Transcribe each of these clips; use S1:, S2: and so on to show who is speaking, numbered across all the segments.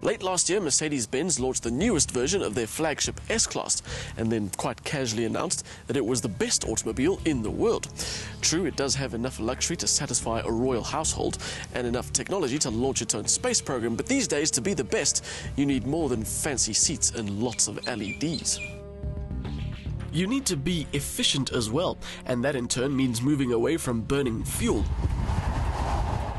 S1: Late last year, Mercedes-Benz launched the newest version of their flagship S-Class and then quite casually announced that it was the best automobile in the world. True, it does have enough luxury to satisfy a royal household and enough technology to launch its own space program, but these days, to be the best, you need more than fancy seats and lots of LEDs. You need to be efficient as well, and that in turn means moving away from burning fuel.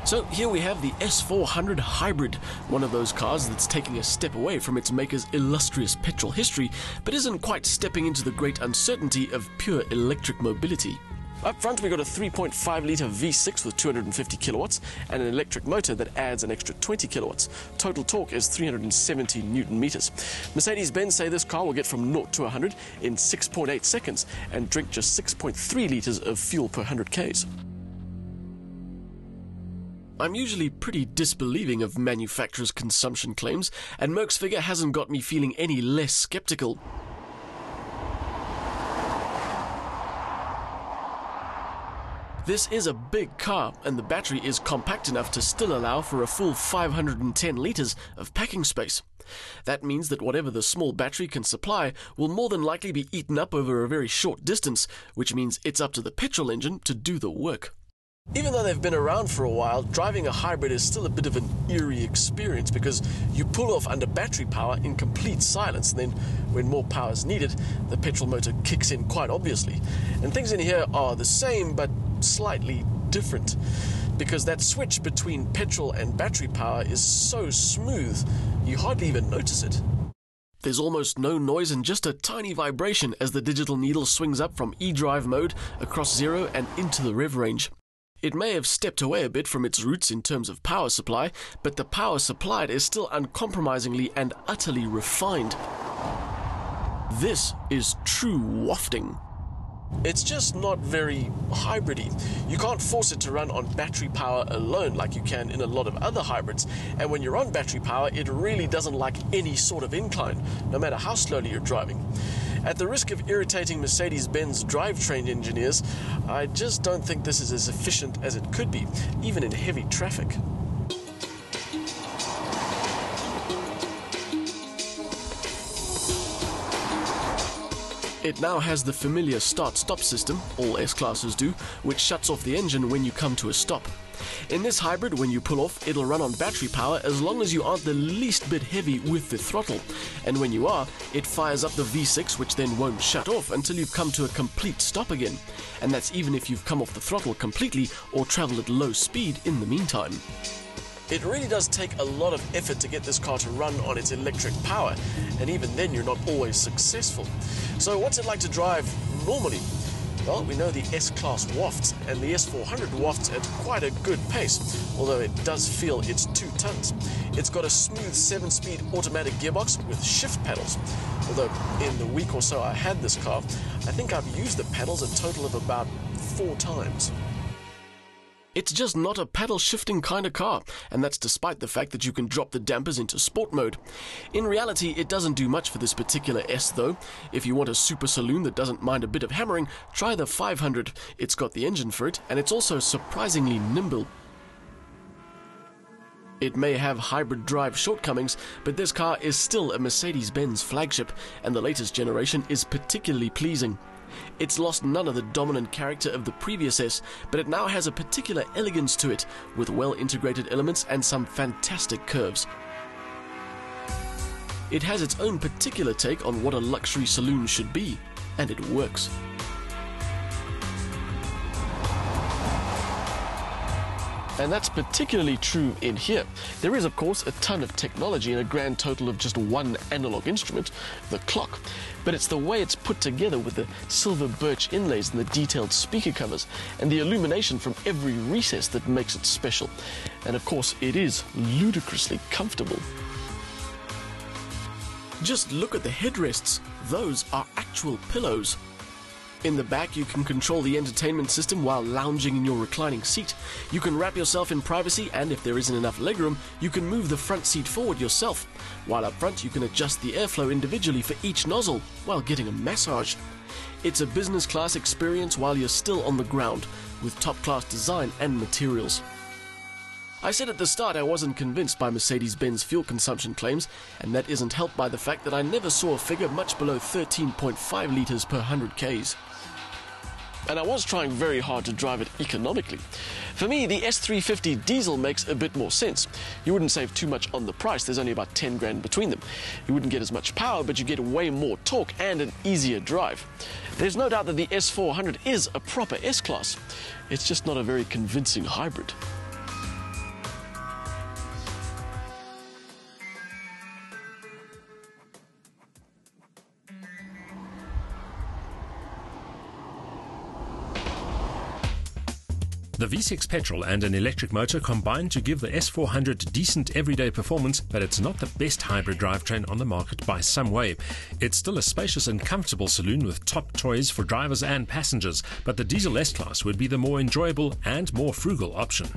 S1: So here we have the S400 Hybrid, one of those cars that's taking a step away from its maker's illustrious petrol history, but isn't quite stepping into the great uncertainty of pure electric mobility. Up front we got a 3.5-litre V6 with 250 kilowatts and an electric motor that adds an extra 20 kilowatts. Total torque is 370 Newton meters. Mercedes-Benz say this car will get from 0 to 100 in 6.8 seconds and drink just 6.3 litres of fuel per 100 k's. I'm usually pretty disbelieving of manufacturers' consumption claims, and Merck's figure hasn't got me feeling any less skeptical. This is a big car, and the battery is compact enough to still allow for a full 510 litres of packing space. That means that whatever the small battery can supply will more than likely be eaten up over a very short distance, which means it's up to the petrol engine to do the work. Even though they've been around for a while, driving a hybrid is still a bit of an eerie experience because you pull off under battery power in complete silence, and then when more power is needed, the petrol motor kicks in quite obviously. And things in here are the same but slightly different because that switch between petrol and battery power is so smooth you hardly even notice it. There's almost no noise and just a tiny vibration as the digital needle swings up from e-drive mode across 0 and into the rev range. It may have stepped away a bit from its roots in terms of power supply, but the power supplied is still uncompromisingly and utterly refined. This is true wafting. It's just not very hybridy. You can't force it to run on battery power alone like you can in a lot of other hybrids, and when you're on battery power, it really doesn't like any sort of incline, no matter how slowly you're driving. At the risk of irritating Mercedes-Benz drivetrain engineers, I just don't think this is as efficient as it could be, even in heavy traffic. It now has the familiar start-stop system, all S-classes do, which shuts off the engine when you come to a stop. In this hybrid, when you pull off, it'll run on battery power as long as you aren't the least bit heavy with the throttle. And when you are, it fires up the V6, which then won't shut off until you've come to a complete stop again. And that's even if you've come off the throttle completely or travel at low speed in the meantime. It really does take a lot of effort to get this car to run on its electric power, and even then you're not always successful. So what's it like to drive normally? Well, we know the S-Class wafts, and the S400 wafts at quite a good pace, although it does feel it's 2 tons. It's got a smooth 7-speed automatic gearbox with shift pedals. Although in the week or so I had this car, I think I've used the pedals a total of about 4 times. It's just not a pedal-shifting kind of car, and that's despite the fact that you can drop the dampers into sport mode. In reality, it doesn't do much for this particular S though. If you want a super saloon that doesn't mind a bit of hammering, try the 500. It's got the engine for it, and it's also surprisingly nimble. It may have hybrid drive shortcomings, but this car is still a Mercedes-Benz flagship, and the latest generation is particularly pleasing. It's lost none of the dominant character of the previous S, but it now has a particular elegance to it, with well-integrated elements and some fantastic curves. It has its own particular take on what a luxury saloon should be, and it works. And that's particularly true in here. There is, of course, a ton of technology in a grand total of just one analog instrument, the clock. But it's the way it's put together with the silver birch inlays and the detailed speaker covers and the illumination from every recess that makes it special. And of course, it is ludicrously comfortable. Just look at the headrests. Those are actual pillows. In the back, you can control the entertainment system while lounging in your reclining seat. You can wrap yourself in privacy, and if there isn't enough legroom, you can move the front seat forward yourself. While up front, you can adjust the airflow individually for each nozzle while getting a massage. It's a business class experience while you're still on the ground, with top-class design and materials. I said at the start I wasn't convinced by Mercedes-Benz fuel consumption claims, and that isn't helped by the fact that I never saw a figure much below 13.5 litres per 100 k's. And I was trying very hard to drive it economically. For me, the S350 diesel makes a bit more sense. You wouldn't save too much on the price, there's only about 10 grand between them. You wouldn't get as much power, but you get way more torque and an easier drive. There's no doubt that the S400 is a proper S-Class. It's just not a very convincing hybrid.
S2: The V6 petrol and an electric motor combine to give the S400 decent everyday performance, but it's not the best hybrid drivetrain on the market by some way. It's still a spacious and comfortable saloon with top toys for drivers and passengers, but the diesel S-Class would be the more enjoyable and more frugal option.